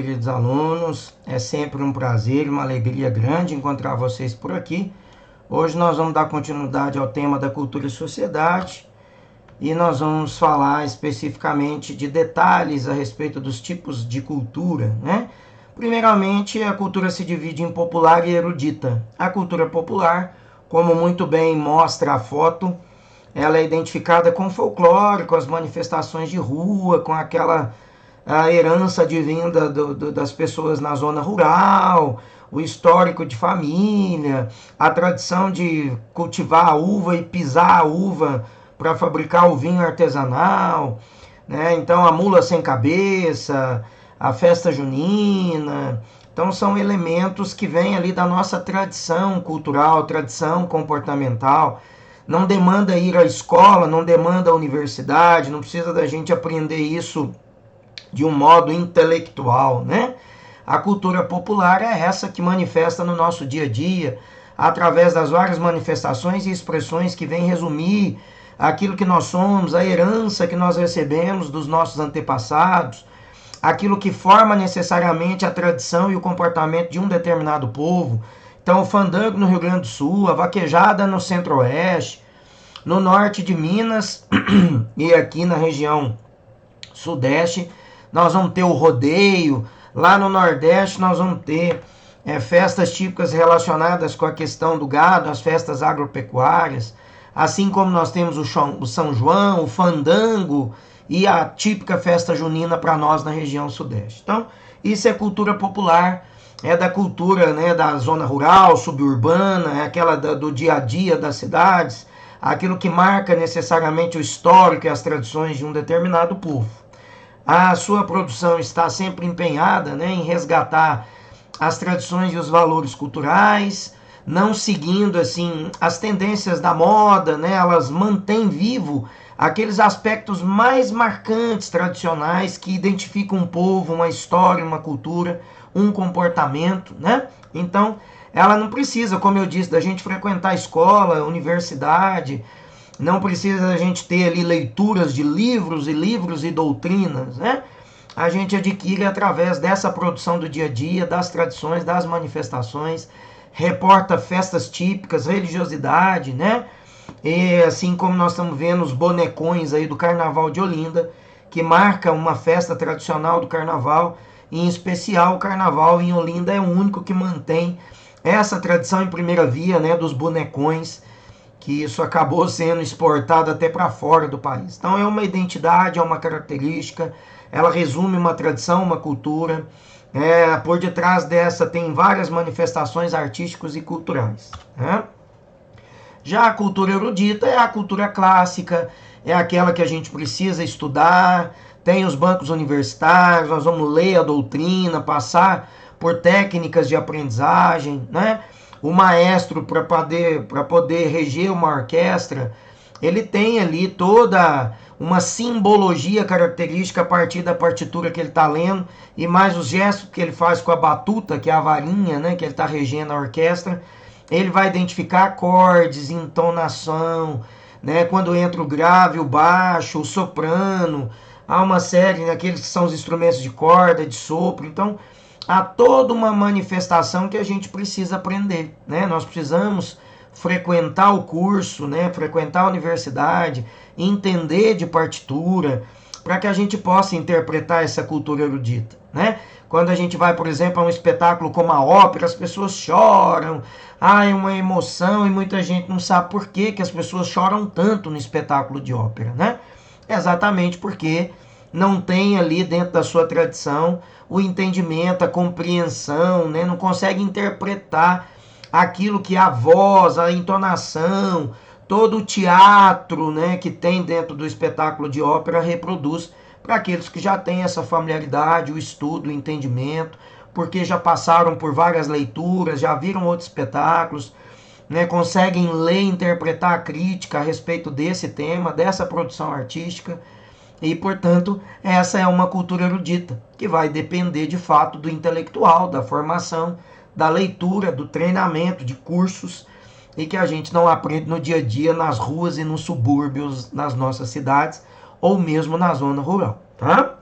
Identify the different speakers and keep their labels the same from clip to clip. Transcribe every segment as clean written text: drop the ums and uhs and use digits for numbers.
Speaker 1: queridos alunos. É sempre um prazer e uma alegria grande encontrar vocês por aqui. Hoje nós vamos dar continuidade ao tema da cultura e sociedade e nós vamos falar especificamente de detalhes a respeito dos tipos de cultura, né? Primeiramente, a cultura se divide em popular e erudita. A cultura popular, como muito bem mostra a foto, ela é identificada com o folclore, com as manifestações de rua, com aquela a herança advinda das pessoas na zona rural, o histórico de família, a tradição de cultivar a uva e pisar a uva para fabricar o vinho artesanal, né? Então a mula sem cabeça, a festa junina. Então são elementos que vêm ali da nossa tradição cultural, tradição comportamental. Não demanda ir à escola, não demanda a universidade, não precisa da gente aprender isso de um modo intelectual, né? A cultura popular é essa que manifesta no nosso dia a dia, através das várias manifestações e expressões que vêm resumir aquilo que nós somos, a herança que nós recebemos dos nossos antepassados, aquilo que forma necessariamente a tradição e o comportamento de um determinado povo. Então, o fandango no Rio Grande do Sul, a vaquejada no Centro-Oeste, no norte de Minas e aqui na região Sudeste, nós vamos ter o rodeio. Lá no Nordeste nós vamos ter festas típicas relacionadas com a questão do gado, as festas agropecuárias, assim como nós temos o São João, o fandango e a típica festa junina para nós na região Sudeste. Então, isso é cultura popular, é da cultura, né, da zona rural, suburbana, é aquela do dia a dia das cidades, aquilo que marca necessariamente o histórico e as tradições de um determinado povo. A sua produção está sempre empenhada, né, em resgatar as tradições e os valores culturais, não seguindo assim as tendências da moda, né? Elas mantêm vivo aqueles aspectos mais marcantes, tradicionais, que identificam um povo, uma história, uma cultura, um comportamento, né? Então, ela não precisa, como eu disse, da gente frequentar escola, universidade, não precisa a gente ter ali leituras de livros e doutrinas, né? A gente adquire através dessa produção do dia a dia, das tradições, das manifestações, reporta festas típicas, religiosidade, né? E assim como nós estamos vendo os bonecões aí do Carnaval de Olinda, que marca uma festa tradicional do Carnaval, e em especial o Carnaval em Olinda é o único que mantém essa tradição em primeira via, né, dos bonecões, que isso acabou sendo exportado até para fora do país. Então é uma identidade, é uma característica, ela resume uma tradição, uma cultura. Por detrás dessa tem várias manifestações artísticas e culturais, né? Já a cultura erudita é a cultura clássica, é aquela que a gente precisa estudar, tem os bancos universitários, nós vamos ler a doutrina, passar por técnicas de aprendizagem, né? O maestro, para poder reger uma orquestra, ele tem ali toda uma simbologia característica a partir da partitura que ele está lendo, e mais os gestos que ele faz com a batuta, que é a varinha, né, que ele está regendo a orquestra. Ele vai identificar acordes, entonação, né, quando entra o grave, o baixo, o soprano. Há uma série daqueles que são os instrumentos de corda, de sopro. Então, há toda uma manifestação que a gente precisa aprender, né? Nós precisamos frequentar o curso, né? Frequentar a universidade, entender de partitura, para que a gente possa interpretar essa cultura erudita, né? Quando a gente vai, por exemplo, a um espetáculo como a ópera, as pessoas choram, é uma emoção, e muita gente não sabe por que as pessoas choram tanto no espetáculo de ópera, né? Exatamente porque não tem ali dentro da sua tradição o entendimento, a compreensão, né? Não consegue interpretar aquilo que a voz, a entonação, todo o teatro, né, que tem dentro do espetáculo de ópera reproduz para aqueles que já têm essa familiaridade, o estudo, o entendimento, porque já passaram por várias leituras, já viram outros espetáculos, né, conseguem ler e interpretar a crítica a respeito desse tema, dessa produção artística. E, portanto, essa é uma cultura erudita, que vai depender de fato do intelectual, da formação, da leitura, do treinamento, de cursos, e que a gente não aprende no dia a dia, nas ruas e nos subúrbios, nas nossas cidades, ou mesmo na zona rural, tá?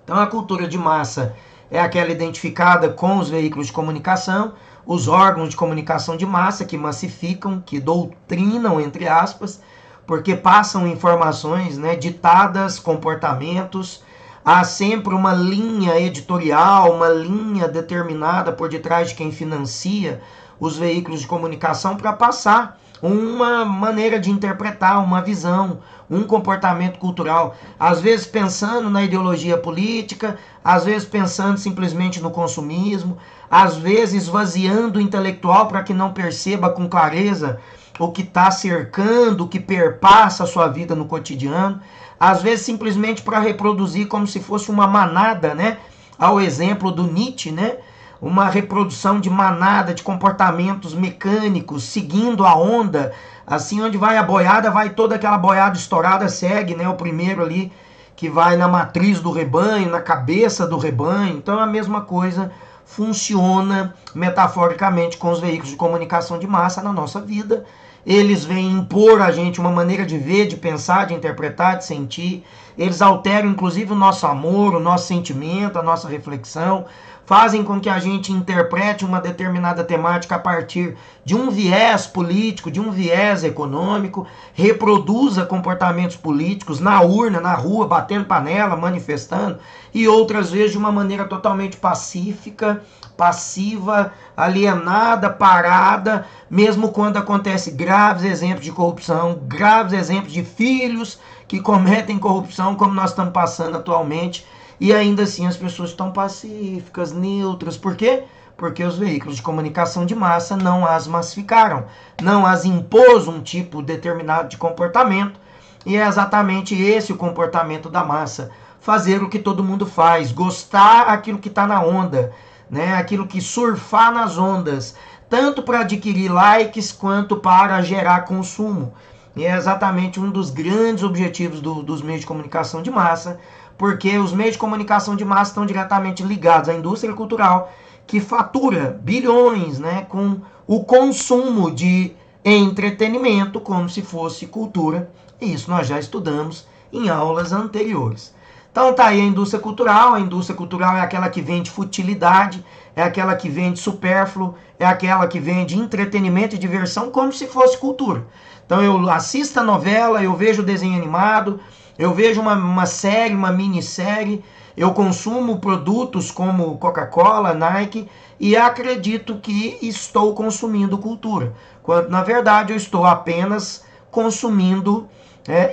Speaker 1: Então a cultura de massa é aquela identificada com os veículos de comunicação, os órgãos de comunicação de massa que massificam, que doutrinam, entre aspas, porque passam informações, né, ditadas, comportamentos. Há sempre uma linha editorial, uma linha determinada por detrás de quem financia os veículos de comunicação para passar uma maneira de interpretar, uma visão, um comportamento cultural. Às vezes pensando na ideologia política, às vezes pensando simplesmente no consumismo, às vezes esvaziando o intelectual para que não perceba com clareza o que está cercando, o que perpassa a sua vida no cotidiano. Às vezes simplesmente para reproduzir como se fosse uma manada, né? Ao exemplo do Nietzsche, né? Uma reprodução de manada, de comportamentos mecânicos, seguindo a onda, assim, onde vai a boiada, vai toda aquela boiada estourada, segue, né? O primeiro ali que vai na matriz do rebanho, na cabeça do rebanho. Então a mesma coisa funciona metaforicamente com os veículos de comunicação de massa na nossa vida. Eles vêm impor a gente uma maneira de ver, de pensar, de interpretar, de sentir. Eles alteram inclusive o nosso amor, o nosso sentimento, a nossa reflexão. Fazem com que a gente interprete uma determinada temática a partir de um viés político, de um viés econômico, reproduza comportamentos políticos na urna, na rua, batendo panela, manifestando, e outras vezes de uma maneira totalmente pacífica, passiva, alienada, parada, mesmo quando acontece graves exemplos de corrupção, graves exemplos de filhos que cometem corrupção, como nós estamos passando atualmente. E ainda assim as pessoas estão pacíficas, neutras. Por quê? Porque os veículos de comunicação de massa não as massificaram, não as impôs um tipo determinado de comportamento. E é exatamente esse o comportamento da massa. Fazer o que todo mundo faz, gostar aquilo que está na onda, né? Aquilo que surfar nas ondas, tanto para adquirir likes quanto para gerar consumo. E é exatamente um dos grandes objetivos dos meios de comunicação de massa, porque os meios de comunicação de massa estão diretamente ligados à indústria cultural, que fatura bilhões, né, com o consumo de entretenimento como se fosse cultura. E isso nós já estudamos em aulas anteriores. Então tá aí a indústria cultural. A indústria cultural é aquela que vende futilidade, é aquela que vende supérfluo, é aquela que vende entretenimento e diversão como se fosse cultura. Então eu assisto a novela, eu vejo o desenho animado, eu vejo uma série, uma minissérie, eu consumo produtos como Coca-Cola, Nike e acredito que estou consumindo cultura, quando na verdade eu estou apenas consumindo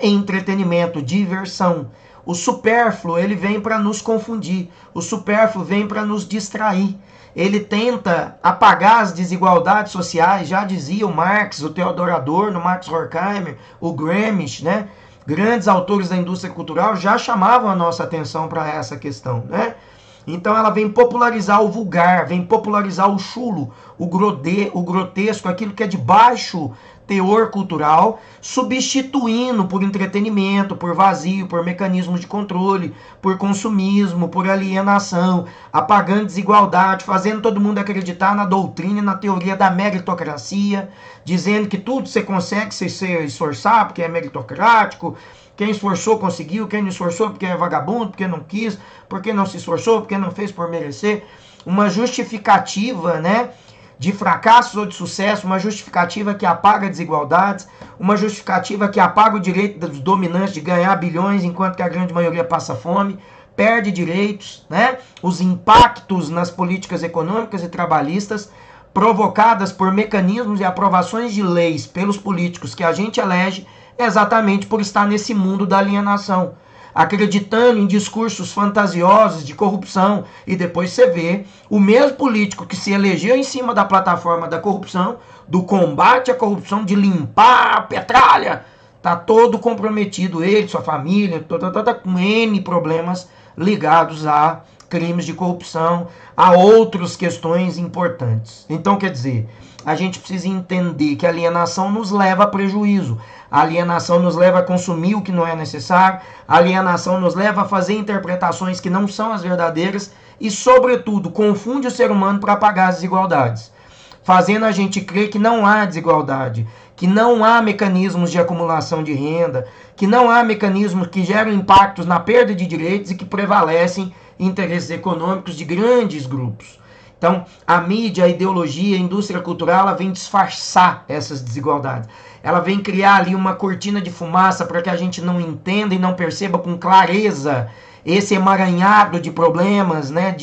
Speaker 1: entretenimento, diversão. O supérfluo, ele vem para nos confundir, o supérfluo vem para nos distrair. Ele tenta apagar as desigualdades sociais, já dizia o Marx, o Theodor Adorno, o Max Horkheimer, o Gramsci, né? Grandes autores da indústria cultural já chamavam a nossa atenção para essa questão, né? Então ela vem popularizar o vulgar, vem popularizar o chulo, o grotesco, aquilo que é de baixo teor cultural, substituindo por entretenimento, por vazio, por mecanismos de controle, por consumismo, por alienação, apagando desigualdade, fazendo todo mundo acreditar na doutrina e na teoria da meritocracia, dizendo que tudo você consegue se você esforçar porque é meritocrático, quem esforçou conseguiu, quem não esforçou porque é vagabundo, porque não quis, porque não se esforçou, porque não fez por merecer. Uma justificativa, né, de fracassos ou de sucesso, uma justificativa que apaga desigualdades, uma justificativa que apaga o direito dos dominantes de ganhar bilhões enquanto que a grande maioria passa fome, perde direitos, né? Os impactos nas políticas econômicas e trabalhistas provocadas por mecanismos e aprovações de leis pelos políticos que a gente elege exatamente por estar nesse mundo da alienação, acreditando em discursos fantasiosos de corrupção, e depois você vê o mesmo político que se elegeu em cima da plataforma da corrupção, do combate à corrupção, de limpar a petralha, tá todo comprometido, ele, sua família, com N problemas ligados a crimes de corrupção, a outras questões importantes. Então, quer dizer, a gente precisa entender que a alienação nos leva a prejuízo. A alienação nos leva a consumir o que não é necessário. A alienação nos leva a fazer interpretações que não são as verdadeiras e, sobretudo, confunde o ser humano para apagar as desigualdades, fazendo a gente crer que não há desigualdade, que não há mecanismos de acumulação de renda, que não há mecanismos que geram impactos na perda de direitos e que prevalecem interesses econômicos de grandes grupos. Então, a mídia, a ideologia, a indústria cultural, ela vem disfarçar essas desigualdades. Ela vem criar ali uma cortina de fumaça para que a gente não entenda e não perceba com clareza esse emaranhado de problemas, né?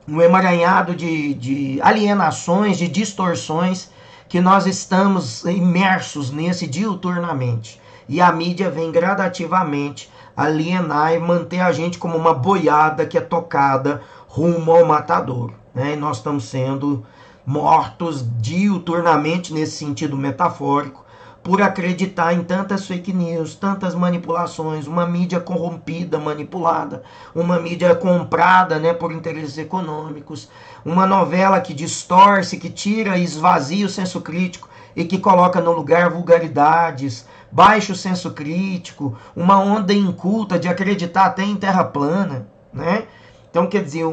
Speaker 1: Um emaranhado de alienações, de distorções, que nós estamos imersos nesse diuturnamente. E a mídia vem gradativamente alienar e manter a gente como uma boiada que é tocada rumo ao matadouro, né? E nós estamos sendo mortos diuturnamente, nesse sentido metafórico, por acreditar em tantas fake news, tantas manipulações, uma mídia corrompida, manipulada, uma mídia comprada, né, por interesses econômicos, uma novela que distorce, que tira e esvazia o senso crítico e que coloca no lugar vulgaridades, baixo senso crítico, uma onda inculta de acreditar até em terra plana, né? Então, quer dizer,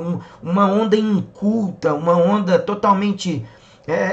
Speaker 1: uma onda inculta, uma onda totalmente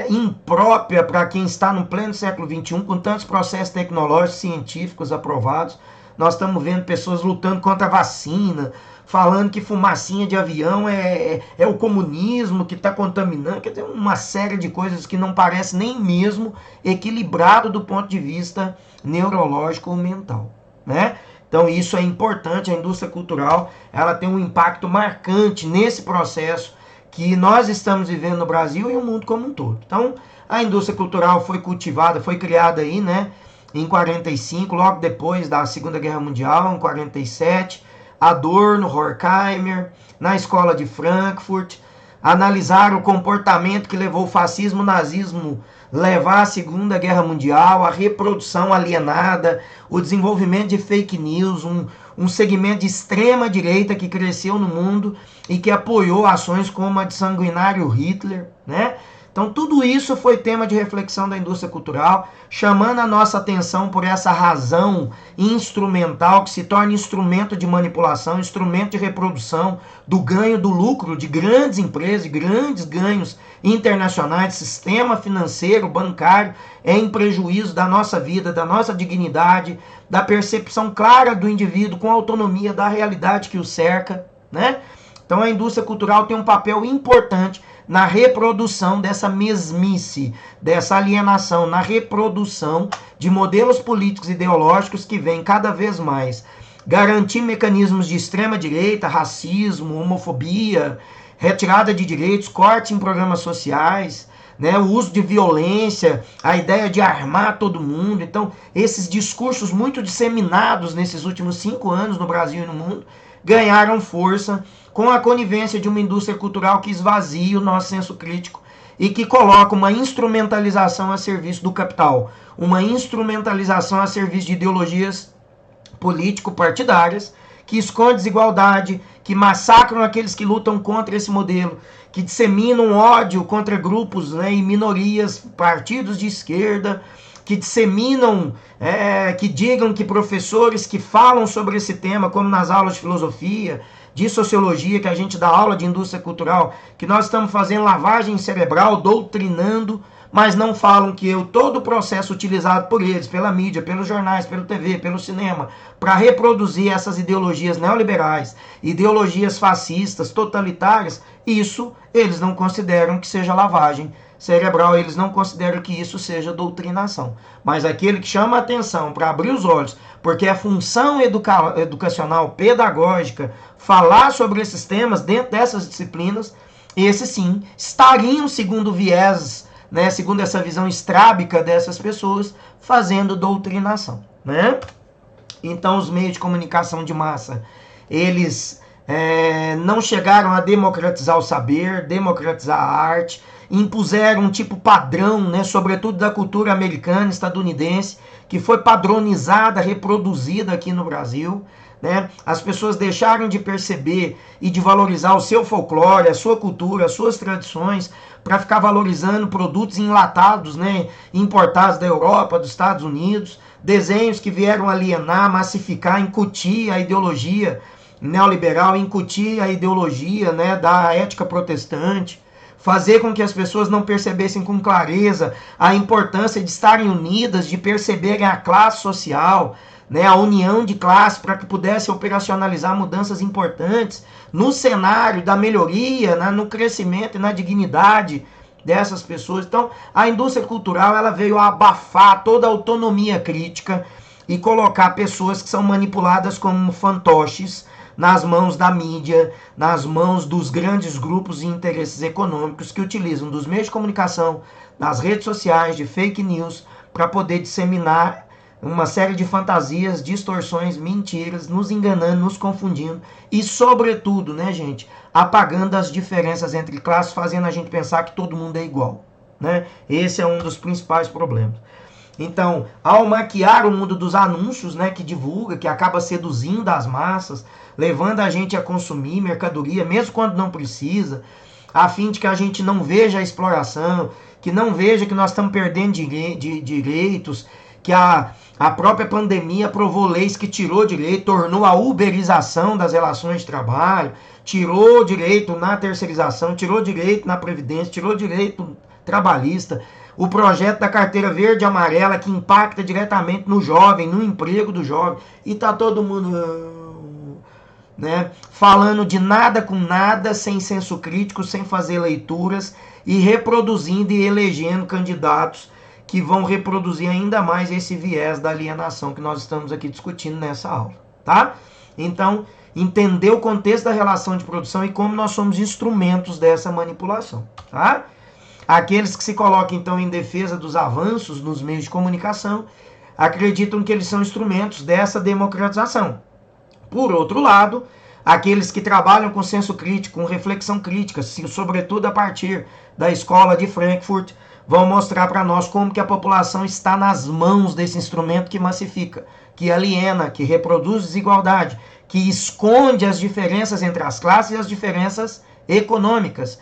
Speaker 1: imprópria para quem está no pleno século XXI, com tantos processos tecnológicos, científicos aprovados. Nós estamos vendo pessoas lutando contra a vacina, falando que fumacinha de avião é o comunismo que está contaminando. Quer dizer, uma série de coisas que não parece nem mesmo equilibrado do ponto de vista neurológico ou mental, né? Então isso é importante, a indústria cultural ela tem um impacto marcante nesse processo que nós estamos vivendo no Brasil e o mundo como um todo. Então a indústria cultural foi cultivada, foi criada aí, né, em 45, logo depois da Segunda Guerra Mundial, em 47, Adorno, Horkheimer, na escola de Frankfurt, analisaram o comportamento que levou o fascismo, o nazismo levar a Segunda Guerra Mundial, a reprodução alienada, o desenvolvimento de fake news, um segmento de extrema direita que cresceu no mundo e que apoiou ações como a de sanguinário Hitler, né? Então tudo isso foi tema de reflexão da indústria cultural, chamando a nossa atenção por essa razão instrumental que se torna instrumento de manipulação, instrumento de reprodução do ganho, do lucro de grandes empresas, de grandes ganhos internacionais, sistema financeiro, bancário, em prejuízo da nossa vida, da nossa dignidade, da percepção clara do indivíduo com autonomia da realidade que o cerca, né? Então a indústria cultural tem um papel importante na reprodução dessa mesmice, dessa alienação, na reprodução de modelos políticos e ideológicos que vêm cada vez mais garantir mecanismos de extrema-direita, racismo, homofobia, retirada de direitos, corte em programas sociais, né, o uso de violência, a ideia de armar todo mundo. Então, esses discursos muito disseminados nesses últimos 5 anos no Brasil e no mundo ganharam força com a conivência de uma indústria cultural que esvazia o nosso senso crítico e que coloca uma instrumentalização a serviço do capital, uma instrumentalização a serviço de ideologias político-partidárias que escondem desigualdade, que massacram aqueles que lutam contra esse modelo, que disseminam ódio contra grupos, né, e minorias, partidos de esquerda, que disseminam, que digam que professores que falam sobre esse tema, como nas aulas de filosofia, de sociologia, que a gente dá aula de indústria cultural, que nós estamos fazendo lavagem cerebral, doutrinando, mas não falam que todo o processo utilizado por eles, pela mídia, pelos jornais, pelo TV, pelo cinema, para reproduzir essas ideologias neoliberais, ideologias fascistas, totalitárias, isso eles não consideram que seja lavagem cerebral, eles não consideram que isso seja doutrinação. Mas aquele que chama a atenção para abrir os olhos, porque é função educacional, pedagógica, falar sobre esses temas dentro dessas disciplinas, esses sim estariam, segundo o viés, né, segundo essa visão estrábica dessas pessoas, fazendo doutrinação, né? Então os meios de comunicação de massa, eles não chegaram a democratizar o saber, democratizar a arte, impuseram um tipo padrão, né, sobretudo da cultura americana, estadunidense, que foi padronizada, reproduzida aqui no Brasil, né? As pessoas deixaram de perceber e de valorizar o seu folclore, a sua cultura, as suas tradições, para ficar valorizando produtos enlatados, né, importados da Europa, dos Estados Unidos, desenhos que vieram alienar, massificar, incutir a ideologia neoliberal, incutir a ideologia, né, da ética protestante, fazer com que as pessoas não percebessem com clareza a importância de estarem unidas, de perceberem a classe social, né, a união de classe para que pudesse operacionalizar mudanças importantes no cenário da melhoria, né, no crescimento e na dignidade dessas pessoas. Então, a indústria cultural ela veio abafar toda a autonomia crítica e colocar pessoas que são manipuladas como fantoches nas mãos da mídia, nas mãos dos grandes grupos e interesses econômicos que utilizam dos meios de comunicação, das redes sociais, de fake news, para poder disseminar uma série de fantasias, distorções, mentiras, nos enganando, nos confundindo e, sobretudo, né, gente, apagando as diferenças entre classes, fazendo a gente pensar que todo mundo é igual, né? Esse é um dos principais problemas. Então, ao maquiar o mundo dos anúncios, né, que divulga, que acaba seduzindo as massas, levando a gente a consumir mercadoria, mesmo quando não precisa, a fim de que a gente não veja a exploração, que não veja que nós estamos perdendo direitos, que a própria pandemia provou leis que tirou direito, tornou a uberização das relações de trabalho, tirou direito na terceirização, tirou direito na previdência, tirou direito trabalhista, o projeto da carteira verde e amarela que impacta diretamente no jovem, no emprego do jovem, e tá todo mundo, né, falando de nada com nada, sem senso crítico, sem fazer leituras e reproduzindo e elegendo candidatos que vão reproduzir ainda mais esse viés da alienação que nós estamos aqui discutindo nessa aula, tá? Então, entender o contexto da relação de produção e como nós somos instrumentos dessa manipulação, tá? Aqueles que se colocam, então, em defesa dos avanços nos meios de comunicação acreditam que eles são instrumentos dessa democratização. Por outro lado, aqueles que trabalham com senso crítico, com reflexão crítica, sobretudo a partir da escola de Frankfurt, vão mostrar para nós como que a população está nas mãos desse instrumento que massifica, que aliena, que reproduz desigualdade, que esconde as diferenças entre as classes e as diferenças econômicas,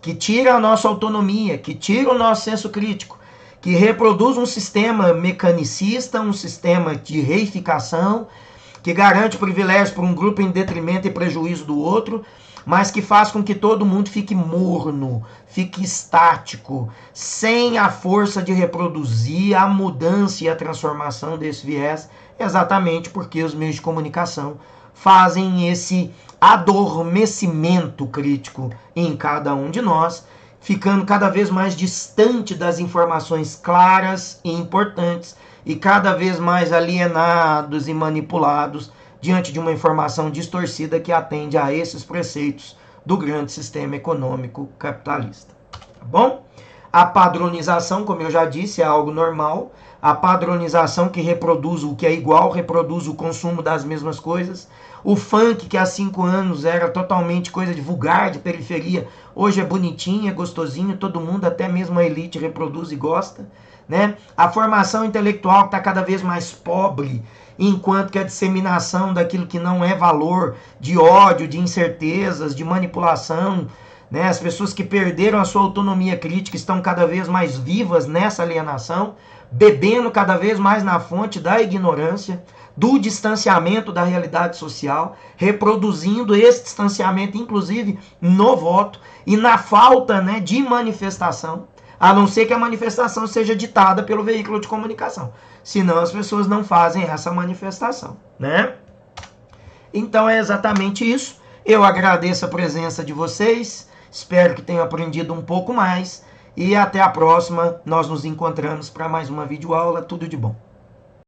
Speaker 1: que tira a nossa autonomia, que tira o nosso senso crítico, que reproduz um sistema mecanicista, um sistema de reificação, que garante privilégios para um grupo em detrimento e prejuízo do outro, mas que faz com que todo mundo fique morno, fique estático, sem a força de reproduzir a mudança e a transformação desse viés, exatamente porque os meios de comunicação fazem esse adormecimento crítico em cada um de nós, ficando cada vez mais distante das informações claras e importantes e cada vez mais alienados e manipulados diante de uma informação distorcida que atende a esses preceitos do grande sistema econômico capitalista. Tá bom? A padronização, como eu já disse, é algo normal. A padronização que reproduz o que é igual, reproduz o consumo das mesmas coisas. O funk, que há 5 anos era totalmente coisa de vulgar, de periferia, hoje é bonitinho, é gostosinho, todo mundo, até mesmo a elite, reproduz e gosta, né? A formação intelectual que está cada vez mais pobre, enquanto que a disseminação daquilo que não é valor, de ódio, de incertezas, de manipulação, né? As pessoas que perderam a sua autonomia crítica estão cada vez mais vivas nessa alienação, bebendo cada vez mais na fonte da ignorância, do distanciamento da realidade social, reproduzindo esse distanciamento, inclusive, no voto e na falta, né, de manifestação, a não ser que a manifestação seja ditada pelo veículo de comunicação. Senão as pessoas não fazem essa manifestação, né? Então é exatamente isso. Eu agradeço a presença de vocês, espero que tenham aprendido um pouco mais e até a próxima. Nós nos encontramos para mais uma videoaula. Tudo de bom.